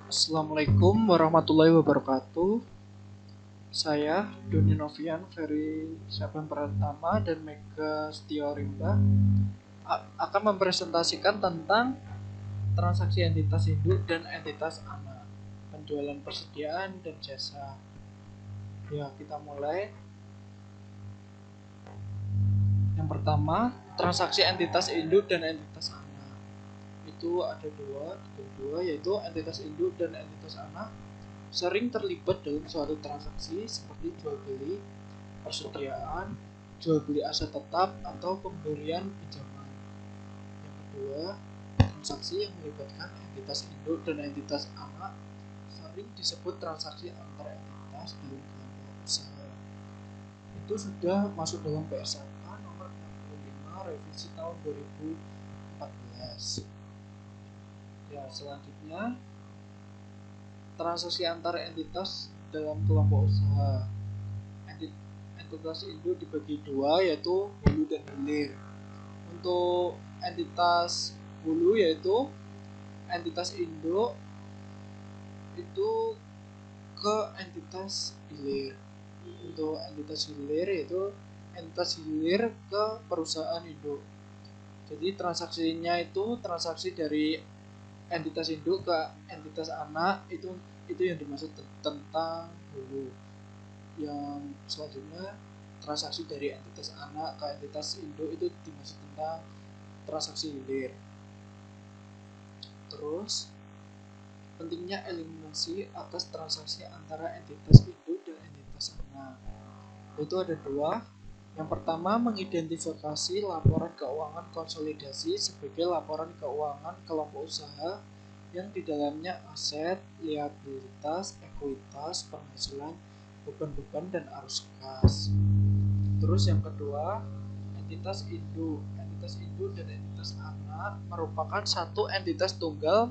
Assalamualaikum warahmatullahi wabarakatuh. Saya Doni Novian, Ferry Saban Pratama dan Mega Setiorimba akan mempresentasikan tentang transaksi entitas induk dan entitas anak, penjualan persediaan dan jasa. Ya, kita mulai. Yang pertama, transaksi entitas induk dan entitas anak. Itu ada dua, yaitu entitas induk dan entitas anak sering terlibat dalam suatu transaksi seperti jual beli, persediaan, jual beli aset tetap, atau pemberian pinjaman. Yang kedua, transaksi yang melibatkan entitas induk dan entitas anak sering disebut transaksi antar entitas dalam kelompok usaha. Itu sudah masuk dalam PSAK nomor 65 revisi tahun 2014. Ya, selanjutnya transaksi antar entitas dalam kelompok usaha. Entitas induk dibagi dua, yaitu hulu dan hilir. Untuk entitas hulu yaitu entitas induk itu ke entitas hilir. Untuk entitas hilir yaitu entitas hilir ke perusahaan induk. Jadi transaksinya itu transaksi dari entitas induk ke entitas anak, itu yang dimaksud tentang hulu. Yang selanjutnya transaksi dari entitas anak ke entitas induk itu dimaksud tentang transaksi hilir. Terus pentingnya eliminasi atas transaksi antara entitas induk dan entitas anak. Itu ada dua. Yang pertama, mengidentifikasi laporan keuangan konsolidasi sebagai laporan keuangan kelompok usaha yang di dalamnya aset, liabilitas, ekuitas, penghasilan, beban-beban, dan arus kas. Terus yang kedua, entitas induk. Entitas induk dan entitas anak merupakan satu entitas tunggal,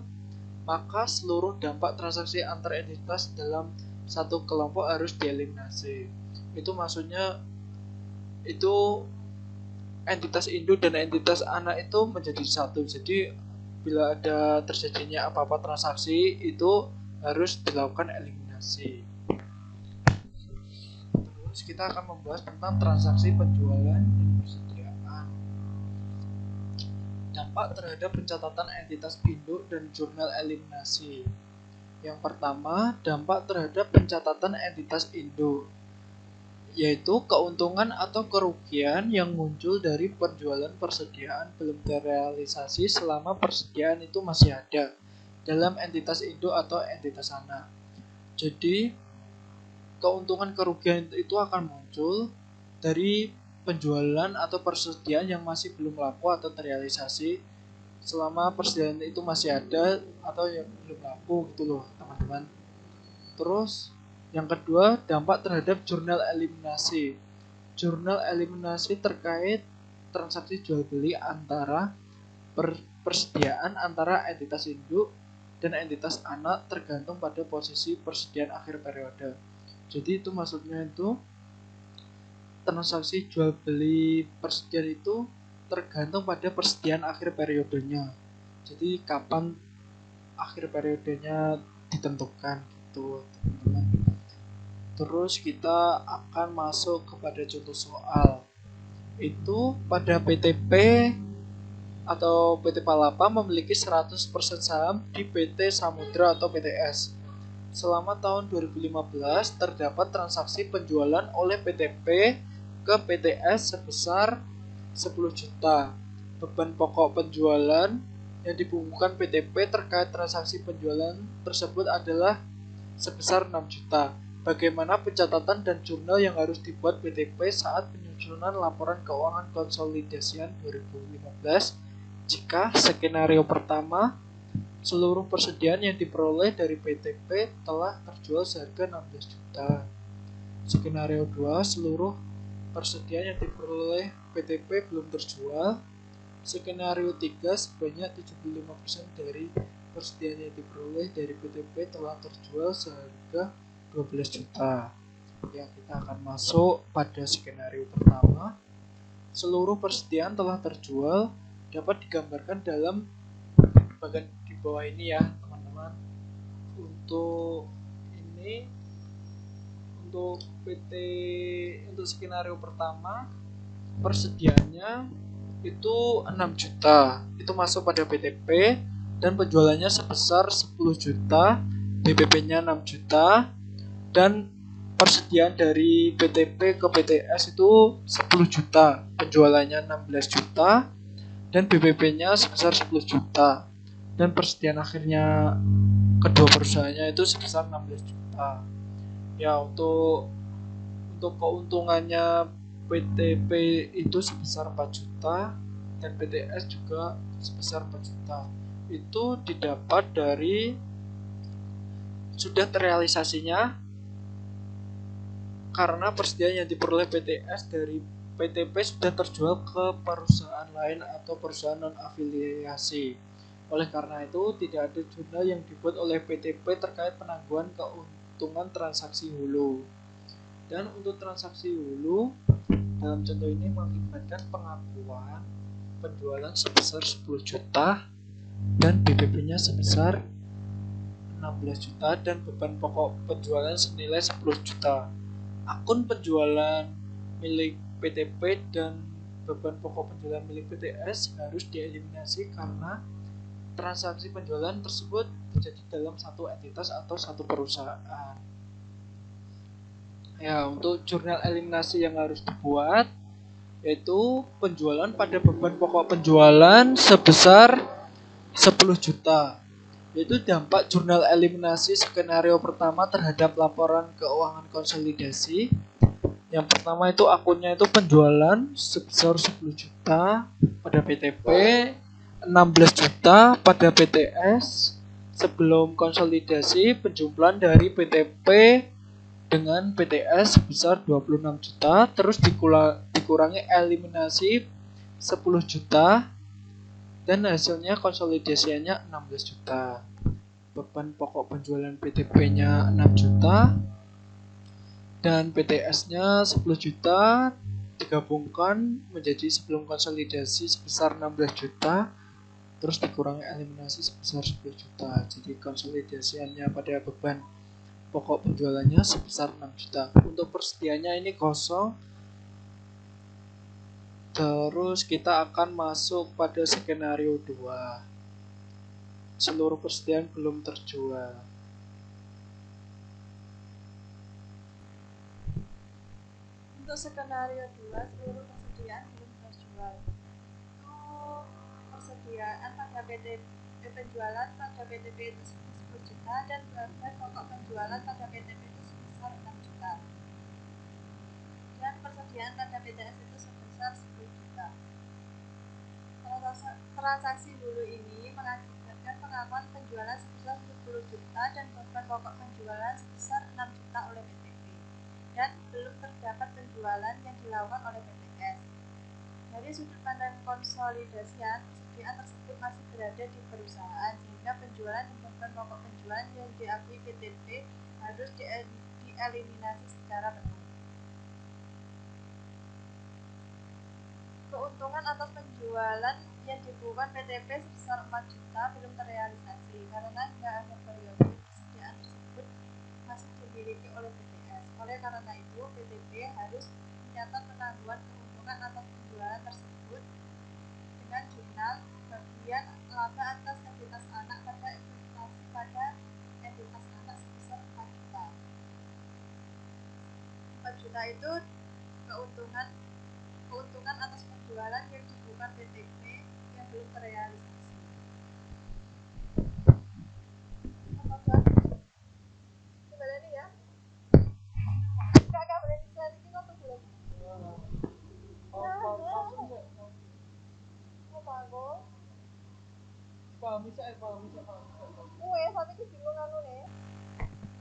maka seluruh dampak transaksi antar entitas dalam satu kelompok harus dieliminasi. Itu maksudnya itu entitas induk dan entitas anak itu menjadi satu. Jadi bila ada terjadinya apa-apa transaksi itu harus dilakukan eliminasi. Terus kita akan membahas tentang transaksi penjualan dan persediaan. Dampak terhadap pencatatan entitas induk dan jurnal eliminasi. Yang pertama, dampak terhadap pencatatan entitas induk, yaitu keuntungan atau kerugian yang muncul dari penjualan persediaan belum terrealisasi selama persediaan itu masih ada dalam entitas induk atau entitas anak. Jadi keuntungan kerugian itu akan muncul dari penjualan atau persediaan yang masih belum laku atau terrealisasi selama persediaan itu masih ada atau yang belum laku gitu loh teman-teman. Terus yang kedua, dampak terhadap jurnal eliminasi. Jurnal eliminasi terkait transaksi jual beli antara persediaan antara entitas induk dan entitas anak tergantung pada posisi persediaan akhir periode. Jadi itu maksudnya itu transaksi jual beli persediaan itu tergantung pada persediaan akhir periodenya. Jadi kapan akhir periodenya ditentukan gitu teman-teman. Terus kita akan masuk kepada contoh soal. Itu pada PTP atau PT Palapa memiliki 100% saham di PT Samudra atau PTS. Selama tahun 2015 terdapat transaksi penjualan oleh PTP ke PTS sebesar 10 juta. Beban pokok penjualan yang dibukukan PTP terkait transaksi penjualan tersebut adalah sebesar 6 juta. Bagaimana pencatatan dan jurnal yang harus dibuat PTP saat penyusunan laporan keuangan konsolidasian 2015 jika skenario pertama seluruh persediaan yang diperoleh dari PTP telah terjual seharga 16 juta. Skenario 2, seluruh persediaan yang diperoleh PTP belum terjual. Skenario 3, sebanyak 75% dari persediaan yang diperoleh dari PTP telah terjual seharga 12 juta. Ya, kita akan masuk pada skenario pertama. Seluruh persediaan telah terjual dapat digambarkan dalam bagian di bawah ini ya teman-teman. untuk ini untuk untuk skenario pertama persediaannya itu 6 juta, itu masuk pada BTP dan penjualannya sebesar 10 juta, BPP-nya 6 juta, dan persediaan dari BTP ke BTS itu 10 juta, penjualannya 16 juta, dan BPP-nya sebesar 10 juta, dan persediaan akhirnya kedua perusahaannya itu sebesar 16 juta. Ya, untuk keuntungannya BTP itu sebesar 4 juta dan BTS juga sebesar 4 juta. Itu didapat dari sudah terrealisasinya karena persediaan yang diperoleh BTS dari BTP sudah terjual ke perusahaan lain atau perusahaan non afiliasi. Oleh karena itu, tidak ada jurnal yang dibuat oleh BTP terkait penangguhan keuntungan transaksi hulu. Dan untuk transaksi hulu, dalam contoh ini mengakibatkan pengakuan penjualan sebesar 10 juta dan BPP-nya sebesar 16 juta dan beban pokok penjualan senilai 10 juta. Akun penjualan milik BTP dan beban pokok penjualan milik BTS harus dieliminasi karena transaksi penjualan tersebut terjadi dalam satu entitas atau satu perusahaan. Ya, untuk jurnal eliminasi yang harus dibuat yaitu penjualan pada beban pokok penjualan sebesar 10 juta. Yaitu dampak jurnal eliminasi skenario pertama terhadap laporan keuangan konsolidasi. Yang pertama itu akunnya itu penjualan sebesar 10 juta pada BTP, 16 juta pada BTS. Sebelum konsolidasi, penjumlahan dari BTP dengan BTS sebesar 26 juta, terus dikurangi eliminasi 10 juta, dan hasilnya konsolidasinya 16 juta. Beban pokok penjualan BTP-nya 6 juta, dan BTS-nya 10 juta, digabungkan menjadi sebelum konsolidasi sebesar 16 juta, terus dikurangi eliminasi sebesar 10 juta. Jadi konsolidasiannya pada beban pokok penjualannya sebesar 6 juta. Untuk persediaannya ini kosong. Terus kita akan masuk pada skenario 2. Seluruh persediaan belum terjual. Untuk skenario 2, seluruh persediaan belum terjual. Persediaan pada penjualan pada BTP itu 10 juta dan beban pokok penjualan pada BTP itu sebesar 6 juta. Dan persediaan pada BTS itu sebesar 10 juta. Transaksi hulu ini mengakibatkan pengakuan penjualan sebesar 10 juta dan beban pokok penjualan sebesar 6 juta oleh BTP. Dan belum terdapat penjualan yang dilakukan oleh BTS. Dari sudut pandang konsolidasian, persediaan tersebut masih berada di perusahaan sehingga penjualan dan beban pokok penjualan yang diakui BTP harus dieliminasi secara penuh. Keuntungan atas penjualan yang dibukukan BTP sebesar 4 juta belum terrealisasi karena hingga akhir periode persediaan tersebut masih dimiliki oleh BTS. Oleh karena itu, BTP harus mencatat penangguhan keuntungan atas penjualan tersebut dengan jurnal bagian laba atas entitas anak pada investasi pada entitas anak sebesar 4 juta. 4 juta itu keuntungan atas penjualan yang dibukukan BTP yang belum terrealisasi. Sebenarnya ya, kakak berani cari kita tuh belum.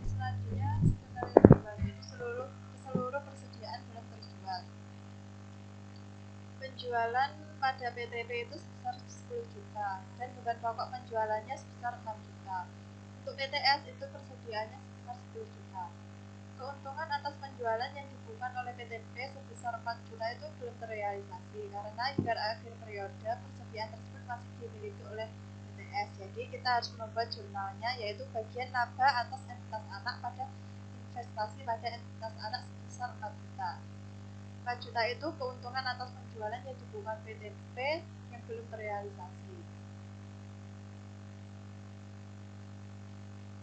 Selanjutnya, skenario 2 itu seluruh persediaan belum terjual. Penjualan pada BTP itu sebesar 10 juta dan beban pokok penjualannya sebesar 6 juta. Untuk BTS itu persediaannya sebesar 10 juta. Keuntungan atas penjualan yang dibukukan oleh BTP sebesar 4 juta itu belum terrealisasi karena hingga akhir periode persediaan tersebut masih dimiliki oleh BTS. PTS. Jadi kita harus membuat jurnalnya, yaitu bagian laba atas entitas anak pada investasi pada entitas anak sebesar 4 juta. 4 juta itu keuntungan atas penjualan yang dibukukan PTP yang belum terrealisasi.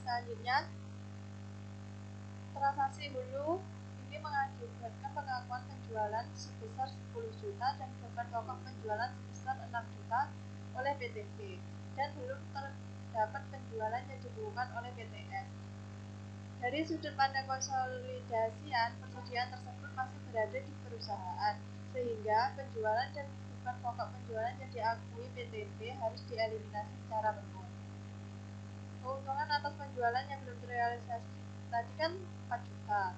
Selanjutnya, transaksi hulu ini mengakibatkan pengakuan penjualan sebesar 10 juta dan beban pokok penjualan sebesar 6 juta oleh PTP dan belum terdapat penjualan yang dibukukan oleh PTS. Dari sudut pandang konsolidasian, persediaan tersebut masih berada di perusahaan, sehingga penjualan dan beban pokok penjualan yang diakui PTP harus dieliminasi secara penuh. Keuntungan atas penjualan yang belum terrealisasi tadi kan 4 juta,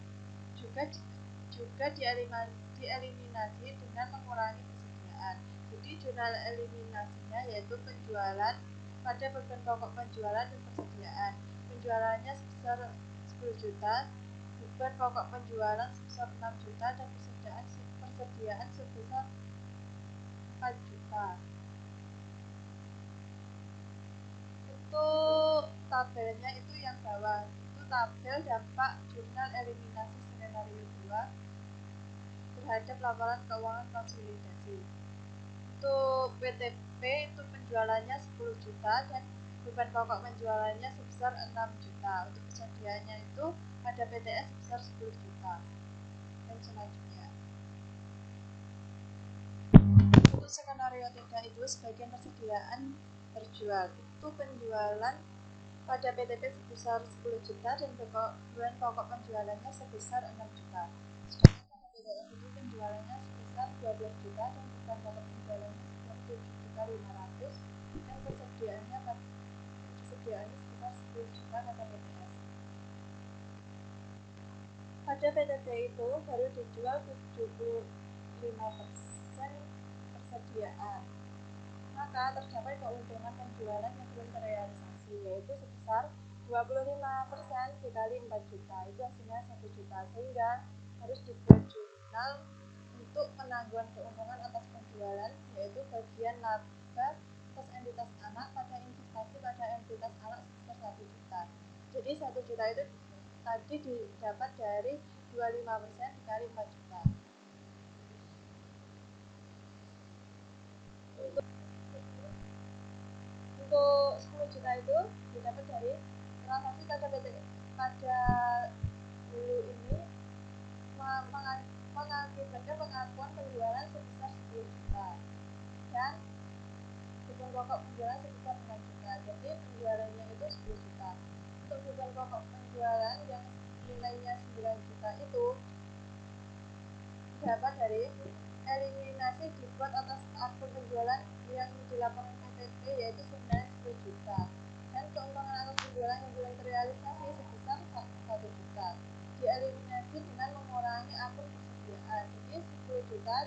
juga dieliminasi dengan mengurangi persediaan. Jadi jurnal eliminasinya yaitu penjualan pada beban pokok penjualan dan persediaan. Penjualannya sebesar 10 juta, beban pokok penjualan sebesar 6 juta dan persediaan sebesar 4 juta. Untuk tabelnya itu yang bawah, itu tabel dampak jurnal eliminasi skenario 2 terhadap laporan keuangan konsolidasi. Untuk PTP itu penjualannya 10 juta dan beban pokok penjualannya sebesar 6 juta. Untuk persediaannya itu pada PTS sebesar 10 juta. Dan selanjutnya, untuk skenario 3 itu sebagian persediaan terjual. Itu penjualan pada PTP sebesar 10 juta dan beban pokok penjualannya sebesar 6 juta. Sedangkan pada PTS itu penjualannya sebesar 12 juta dan beban pokok penjualannya sebesar 7.500.000 dan persediaannya sebesar 10 juta pada PTS. Pada PTP itu baru dijual 75% persediaan. Maka terdapat keuntungan penjualan yang belum terrealisasi, yaitu sebesar 25% dikali 4 juta, itu hasilnya 1 juta, sehingga harus dibuat jurnal untuk penangguhan keuntungan atas penjualan, yaitu bagian laba atas entitas anak pada investasi pada entitas anak sebesar 1 juta. Jadi 1 juta itu tadi didapat dari 25% dikali 4 juta. Untuk 10 juta itu didapat dari transaksi pada dulu ini mengakibatkan pengakuan penjualan sebesar 10 juta dan beban pokok penjualan sebesar 6 juta. Jadi penjualannya itu 10 juta. Untuk beban pokok penjualan yang nilainya 9 juta itu dapat dari eliminasi dibuat atas akun penjualan yang dilaporkan PTP, yaitu sebenarnya 10 juta, dan keuntungan atas penjualan yang belum terrealisasi sebesar 1 juta dieliminasi dengan mengurangi akun persediaan. Jadi 10 juta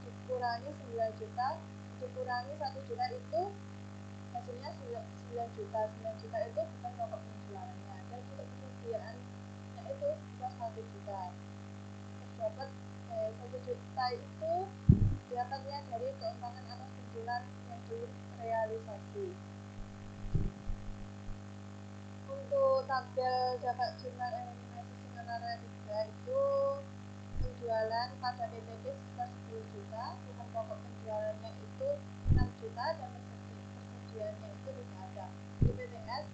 dikurangi 9 juta dikurangi 1 juta itu hasilnya 9 juta. 9 juta itu bukan pokok penjualannya, dan untuk persediaannya itu sebesar 1 juta. Terdapat 1 juta itu dapatnya dari keuntungan atas penjualan yang belum terrealisasi. Untuk tabel dampak jurnal eliminasi skenario 3 itu penjualan pada PTP sebesar 10 juta, beban pokok penjualannya itu 6 juta dan persediaannya itu tidak ada. Di PTS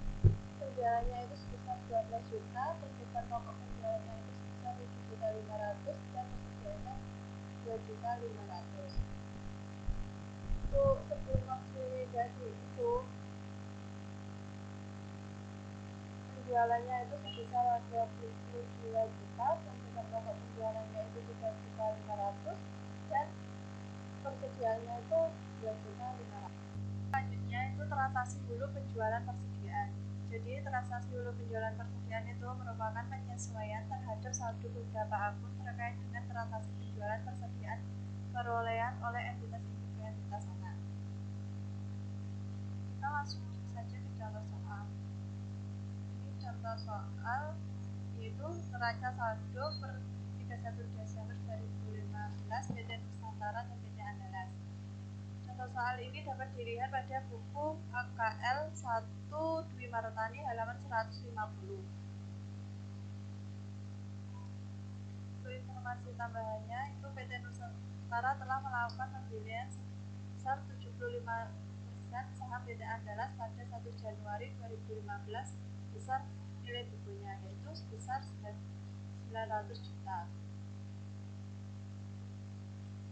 penjualannya itu sebesar 12 juta dan beban pokok penjualannya itu sebesar 7.500.000 dan persediaannya 2.500.000. Untuk sebelum konsolidasi itu penjualannya itu sebesar 22 juta dan beban pokok penjualannya itu 3.500.000 dan persediaannya itu 2.500.000. Selanjutnya itu transaksi hulu penjualan persediaan. Jadi transaksi hulu penjualan persediaan itu merupakan penyesuaian terhadap saldo beberapa akun terkait dengan transaksi penjualan persediaan perolehan oleh entitas induk dan entitas anak. Kita langsung saja ke contoh soal. Ini contoh soal yaitu neraca saldo per 31 Desember 2015 PT Nusantara dan PT Andalas. Contoh soal ini dapat dilihat pada buku AKL 1 Dwi Martani halaman 150. Untuk informasi tambahannya, itu PT Nusantara telah melakukan pembelian sebesar 75% saham PT Andalas pada 1 Januari 2015 besar nilai bukunya, yaitu sebesar 900 juta.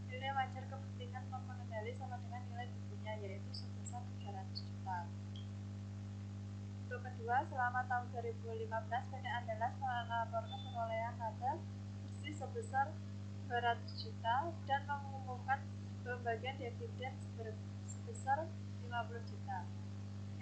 Nilai wajar kepentingan pengendali sama dengan nilai bukunya, yaitu sebesar 300 juta. Untuk kedua, selama tahun 2015 PT Andalas melaporkan perolehan laba bersih sebesar 200 juta dan mengumumkan pembagian dividen sebesar 50 juta.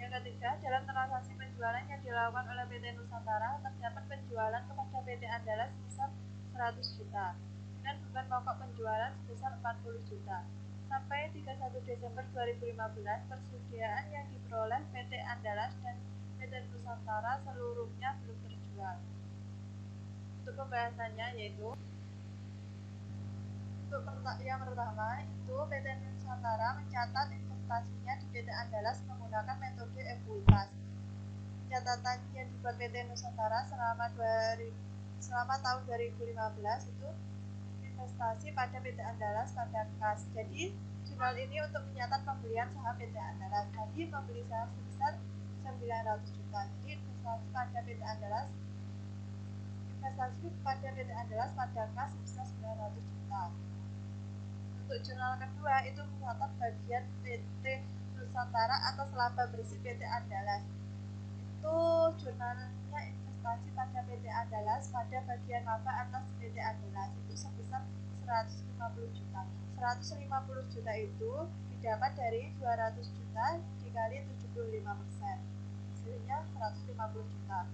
Yang ketiga, dalam transaksi penjualan yang dilakukan oleh PT Nusantara terdapat penjualan kepada PT Andalas sebesar 100 juta dengan beban pokok penjualan sebesar 40 juta. Sampai 31 Desember 2015, persediaan yang diperoleh PT Andalas dan PT Nusantara seluruhnya belum terjual. Untuk pembahasannya yaitu untuk yang pertama itu PT Nusantara mencatat investasinya di PT Andalas menggunakan metode ekuitas. Pencatatan yang dibuat PT Nusantara selama tahun 2015 itu investasi pada PT Andalas pada kas. Jadi jurnal ini untuk mencatat pembelian saham PT Andalas. Tadi membeli saham sebesar 900 juta. Jadi investasi pada PT Andalas pada kas sebesar 900 juta. Untuk jurnal kedua itu mencatat bagian PT Nusantara atas laba bersih PT Andalas. Itu jurnalnya investasi pada PT Andalas pada bagian laba atas PT Andalas itu sebesar 150 juta. 150 juta itu didapat dari 200 juta dikali 75%. Hasilnya 150 juta.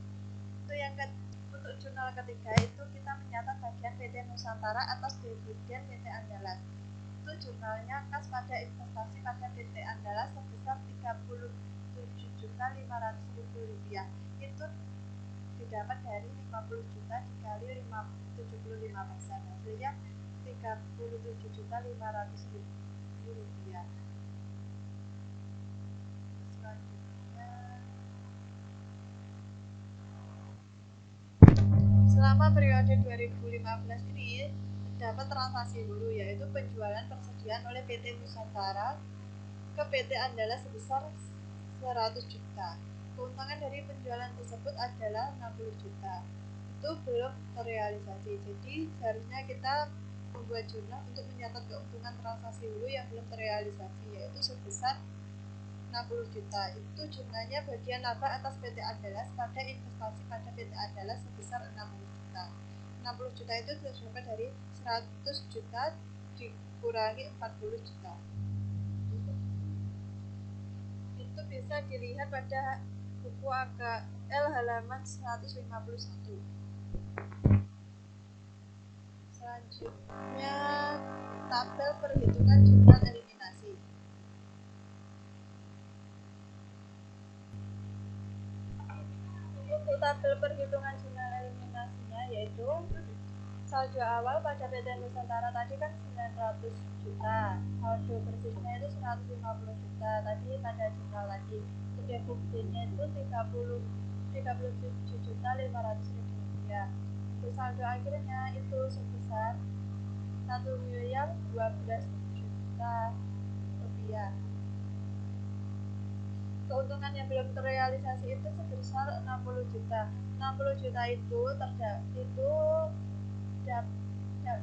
Untuk jurnal ketiga itu kita mencatat bagian PT Nusantara atas dividen PT Andalas. Itu jurnalnya kas pada investasi pada PT Andalas sebesar 37.500.000 rupiah. Itu didapat dari 50 juta dikali 75%. Hasilnya 37.500.000 rupiah. Selama periode 2015 ini terdapat transaksi hulu, yaitu penjualan persediaan oleh PT Nusantara ke PT Andalas sebesar 100 juta. Keuntungan dari penjualan tersebut adalah 60 juta. Itu belum terrealisasi. Jadi seharusnya kita membuat jurnal untuk mencatat keuntungan transaksi hulu yang belum terrealisasi, yaitu sebesar 60 juta. Itu jumlahnya bagian laba atas PT Andalas pada investasi pada PT Andalas sebesar 60 juta. 60 juta itu terdapat dari 100 juta dikurangi 40 juta. Itu bisa dilihat pada buku AKL halaman 151. Selanjutnya tabel perhitungan jumlah eliminasi. Untuk tabel perhitungan jumlah eliminasinya yaitu saldo awal pada PT Nusantara tadi kan 900 juta, saldo bersihnya itu 150 juta tadi pada jurnal tadi. Untuk dividennya itu 37 juta 500 ribu rupiah. Untuk saldo akhirnya itu sebesar 1.012 juta rupiah. Keuntungan yang belum terrealisasi itu sebesar 60 juta. 60 juta itu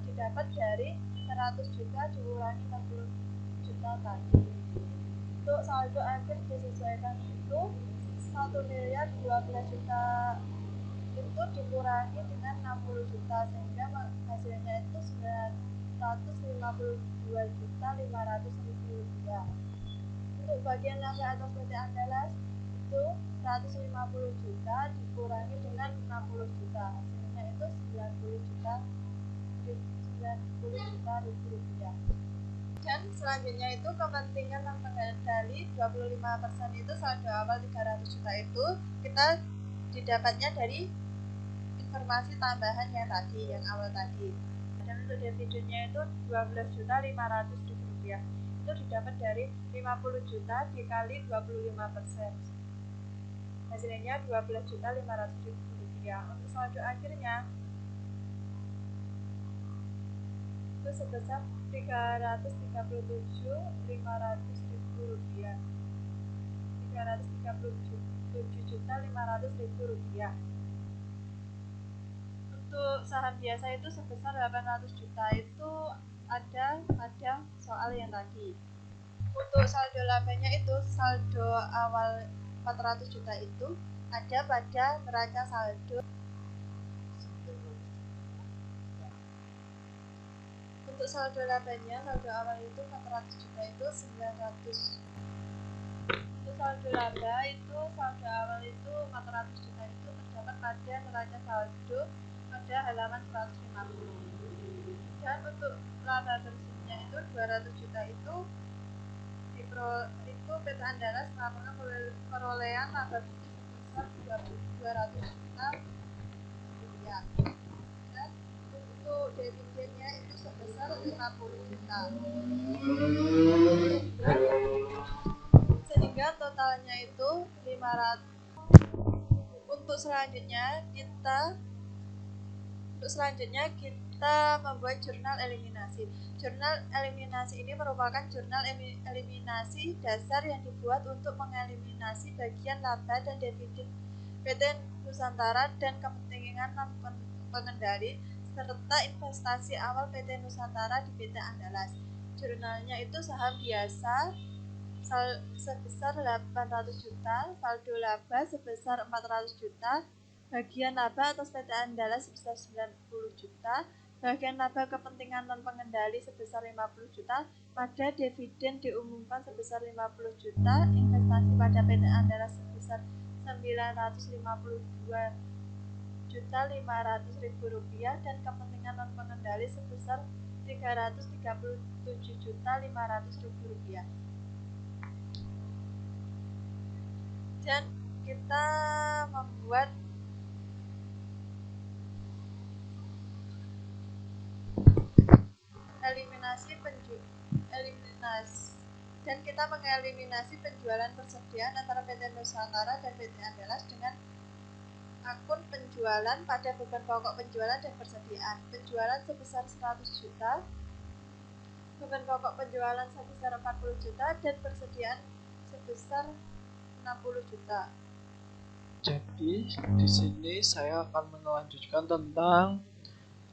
didapat dari 100 juta dikurangi 60 juta tadi. Untuk saldo akhir disesuaikan itu 1.012 juta itu dikurangi dengan 60 juta sehingga hasilnya itu 952 juta 500 ribu rupiah. Untuk bagian laba atas PT Andalas itu 150 juta dikurangi dengan 60 juta, hasilnya itu 90 juta rupiah. Dan selanjutnya itu kepentingan mengendali 25% itu saldo awal 300 juta itu kita didapatnya dari informasi tambahan yang awal tadi. Dan untuk dividennya itu 12.500.000 rupiah. itu didapat dari 50 juta dikali 25%. Hasilnya 12.500.000 rupiah. Untuk saldo akhirnya itu sebesar 337.500.000 rupiah. 337.500.000 rupiah. Untuk saham biasa itu sebesar 800 juta itu ada pada soal yang tadi. Untuk saldo labanya itu saldo awal 400 juta itu ada pada neraca saldo. Untuk saldo labanya, saldo awal itu 400 juta itu 900. Untuk saldo laba itu saldo awal itu 400 juta itu terdapat pada neraca saldo pada halaman 150. Dan untuk laba bersihnya itu 200 juta itu PT Andalas melaporkan perolehan laba bersih sebesar 200 juta rupiah. Dan untuk dividennya itu sebesar 50 juta. Sehingga totalnya itu 500. Untuk selanjutnya kita membuat jurnal eliminasi. Jurnal eliminasi ini merupakan jurnal eliminasi dasar yang dibuat untuk mengeliminasi bagian laba dan dividen PT Nusantara dan kepentingan non pengendali serta investasi awal PT Nusantara di PT Andalas. Jurnalnya itu saham biasa sebesar 800 juta, saldo laba sebesar 400 juta, bagian laba atas PT Andalas sebesar 90 juta, bagian laba kepentingan non pengendali sebesar 50 juta, pada dividen diumumkan sebesar 50 juta, investasi pada PT Andalas sebesar 952.500.000 rupiah dan kepentingan non pengendali sebesar 337.500.000 rupiah. Dan kita membuat mengeliminasi penjualan persediaan antara PT Nusantara dan PT Andalas dengan akun penjualan pada beban pokok penjualan dan persediaan. Penjualan sebesar 100 juta, beban pokok penjualan sebesar 40 juta dan persediaan sebesar 60 juta. Jadi di sini saya akan melanjutkan tentang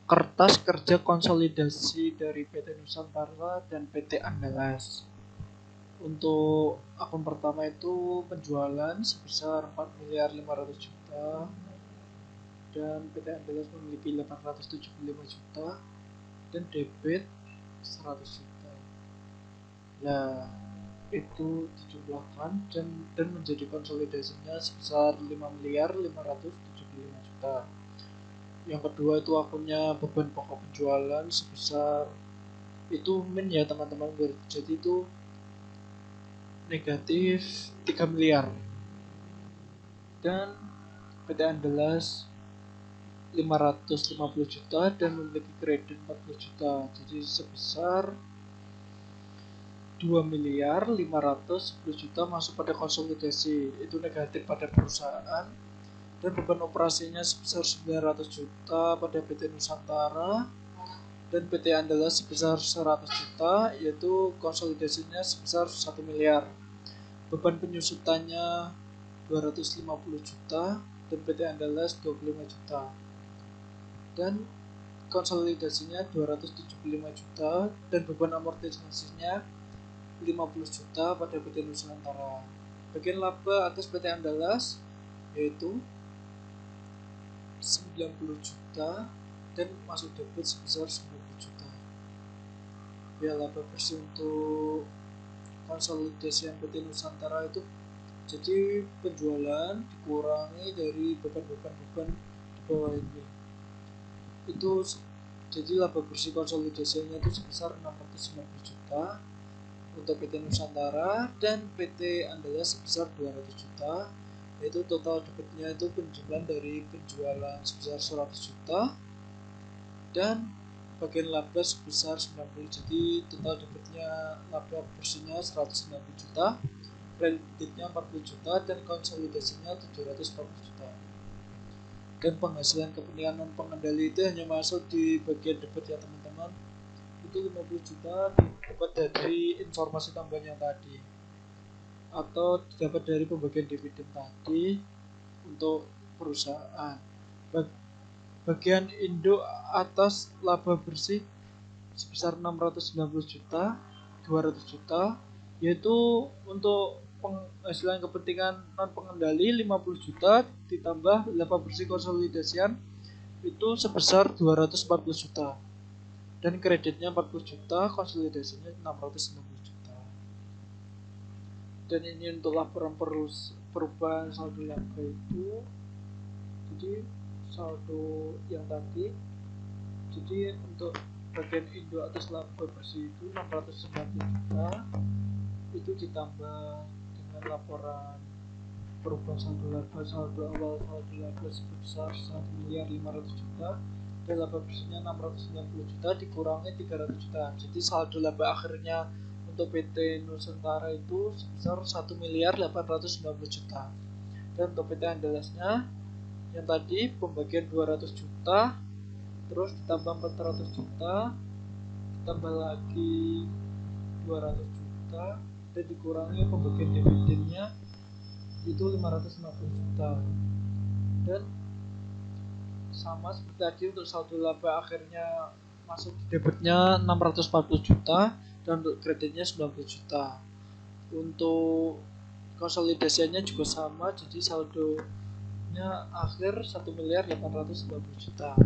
kertas kerja konsolidasi dari PT Nusantara dan PT Andalas. Untuk akun pertama itu penjualan sebesar 4.500.000 juta dan PT Andalas memiliki 875 juta dan debit 100 juta. Nah, itu dijumlahkan dan menjadi konsolidasinya sebesar 5.575 juta. Yang kedua itu akunnya beban pokok penjualan sebesar itu min ya teman-teman, jadi itu negatif 3 miliar dan PT Andalas 550 juta dan memiliki kredit 40 juta, jadi sebesar 2.510 juta masuk pada konsolidasi, itu negatif pada perusahaan. Dan beban operasinya sebesar 900 juta pada PT Nusantara dan PT Andalas sebesar 100 juta, yaitu konsolidasinya sebesar 1 miliar. Beban penyusutannya 250 juta dan PT Andalas 25 juta. Dan konsolidasinya 275 juta dan beban amortisasinya 50 juta pada PT Nusantara. Bagian laba atas PT Andalas yaitu 90 juta dan masuk debit sebesar 90 juta. Ya, laba bersih untuk konsolidasi yang PT Nusantara itu jadi penjualan dikurangi dari beban-beban di bawah ini. Itu jadi laba bersih konsolidasinya itu sebesar 690 juta untuk PT Nusantara dan PT Andalas sebesar 200 juta, yaitu total debitnya itu penjualan dari penjualan sebesar 100 juta dan bagian laba sebesar 90. Jadi total debitnya laba bersihnya 190 juta, kreditnya 40 juta, dan konsolidasinya 740 juta. Dan penghasilan kepentingan non pengendali itu hanya masuk di bagian debit ya teman-teman. Itu 50 juta didapat dari informasi tambahan yang tadi, atau didapat dari pembagian dividen tadi untuk perusahaan. Bagian induk atas laba bersih sebesar 690 juta, 200 juta, yaitu untuk penghasilan kepentingan non pengendali 50 juta ditambah laba bersih konsolidasian itu sebesar 240 juta, dan kreditnya 40 juta, konsolidasinya 690 juta. Dan ini untuk laporan perubahan saldo laba itu. Jadi saldo yang tadi, jadi untuk bagian induk atas laba bersih itu 690 juta, itu ditambah dengan laporan perubahan saldo laba, saldo awal saldo laba sebesar 1.500.000.000 juta, dan laba bersihnya 690 juta dikurangi 300 juta. Jadi saldo laba akhirnya untuk PT Nusantara itu sebesar 1.890.000.000 juta. Dan untuk PT Andalasnya yang tadi pembagian 200 juta, terus ditambah 400 juta, ditambah lagi 200 juta, dan dikurangi pembagian dividennya itu 550 juta. Dan sama seperti tadi untuk saldo laba akhirnya masuk di debitnya 640 juta, dan untuk kreditnya 90 juta. Untuk konsolidasinya juga sama, jadi saldo akhir 1.890.000.000 juta.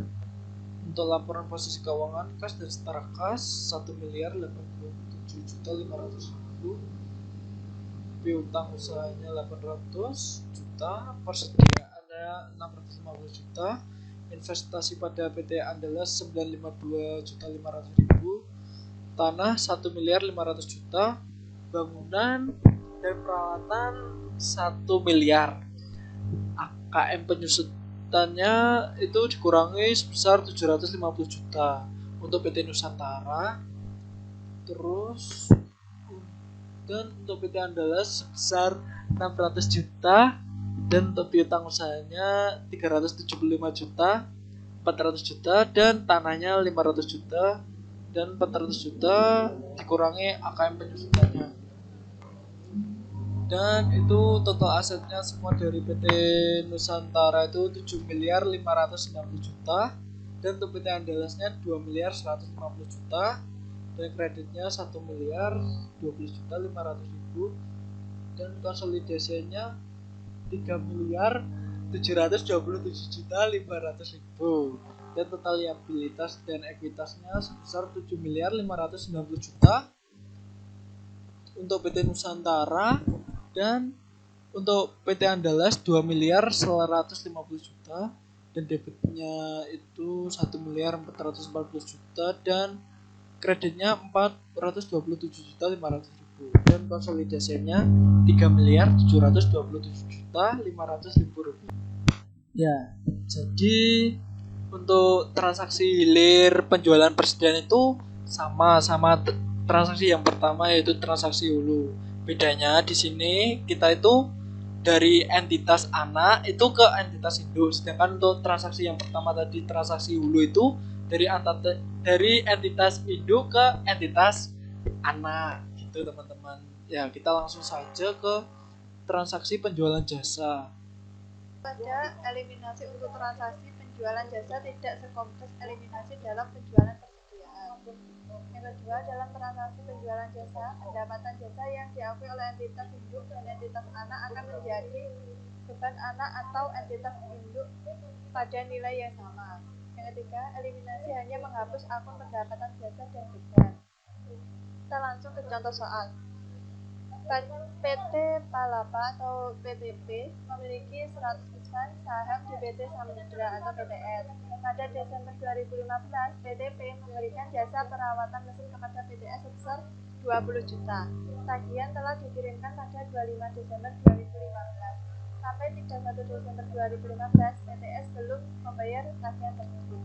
Untuk laporan posisi keuangan kas dan setara kas 1.087.500.000. Piutang usahanya 800 juta, persediaannya 650 juta, investasi pada PT Andalas 952.500.000, tanah 1.500.000 juta, bangunan dan peralatan 1 miliar. AKM penyusutannya itu dikurangi sebesar 750 juta untuk PT Nusantara. Terus dan untuk PT Andalas sebesar 600 juta, dan untuk piutang usahanya 375 juta, 400 juta, dan tanahnya 500 juta, dan 400 juta dikurangi AKM penyusutannya. Dan itu total asetnya semua dari PT Nusantara itu 7.590.000 juta, dan untuk PT Andalasnya 2.150.000 juta, dan kreditnya 1.020.500.000, dan konsolidasinya 3.727.500.000, dan total liabilitas dan ekuitasnya sebesar 7.590.000 juta untuk PT Nusantara, dan untuk PT Andalas 2.150 juta, dan debitnya itu 1.440 juta, dan kreditnya 427.500.000, dan konsolidasinya 3.727.500.000 rupiah. Ya, jadi untuk transaksi hilir penjualan persediaan itu sama transaksi yang pertama, yaitu transaksi hulu. Bedanya di sini kita itu dari entitas anak itu ke entitas induk, sedangkan untuk transaksi yang pertama tadi transaksi hulu itu dari entitas induk ke entitas anak gitu teman-teman. Ya, kita langsung saja ke transaksi penjualan jasa. Pada eliminasi untuk transaksi penjualan jasa tidak sekompleks eliminasi dalam penjualan persediaan. Yang kedua, dalam transaksi penjualan jasa, pendapatan jasa yang diakui oleh entitas induk dan entitas anak akan menjadi beban anak atau entitas induk pada nilai yang sama. Yang ketiga, eliminasi hanya menghapus akun pendapatan jasa dan beban. Kita langsung ke contoh soal. PT Palapa atau PTP memiliki 100% saham di PT Samudra atau PTS. Pada Desember 2015, PTP memberikan jasa perawatan mesin kepada PTS sebesar 20 juta. Tagihan telah dikirimkan pada 25 Desember 2015. Sampai 31 Desember 2015, PTS belum membayar tagihan tersebut.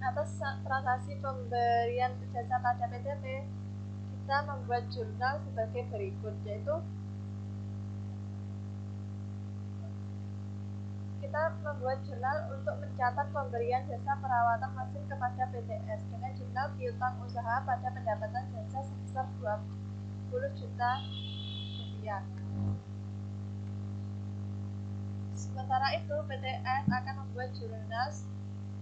atas transaksi pemberian jasa pada PTP, kita membuat jurnal sebagai berikut, yaitu kita membuat jurnal untuk mencatat pemberian jasa perawatan mesin kepada PTS dengan jurnal piutang usaha pada pendapatan jasa sebesar 20 juta rupiah. Sementara itu, PTS akan membuat jurnal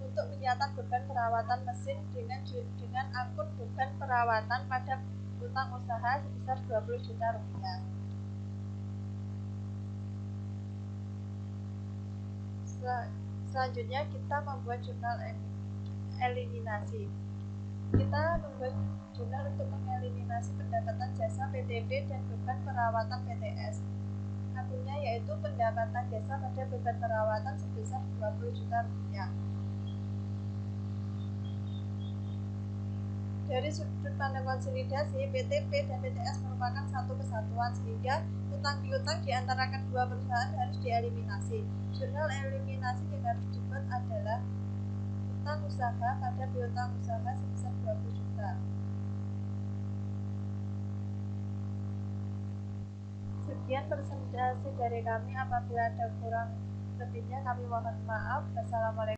untuk mencatat beban perawatan mesin dengan akun beban perawatan pada piutang usaha sebesar 20 juta rupiah. Selanjutnya kita membuat jurnal eliminasi. Kita membuat jurnal untuk mengeliminasi pendapatan jasa PTP dan beban perawatan PTS. Akunnya yaitu pendapatan jasa pada beban perawatan sebesar 20 juta rupiah. Dari sudut pandang konsolidasi, PTP dan PTS merupakan satu kesatuan sehingga utang piutang di antara kedua perusahaan harus dieliminasi. Jurnal eliminasi yang harus dibuat adalah utang usaha pada piutang usaha sebesar 20 juta. Sekian presentasi dari kami. Apabila ada kurang lebihnya kami mohon maaf. Wassalamualaikum.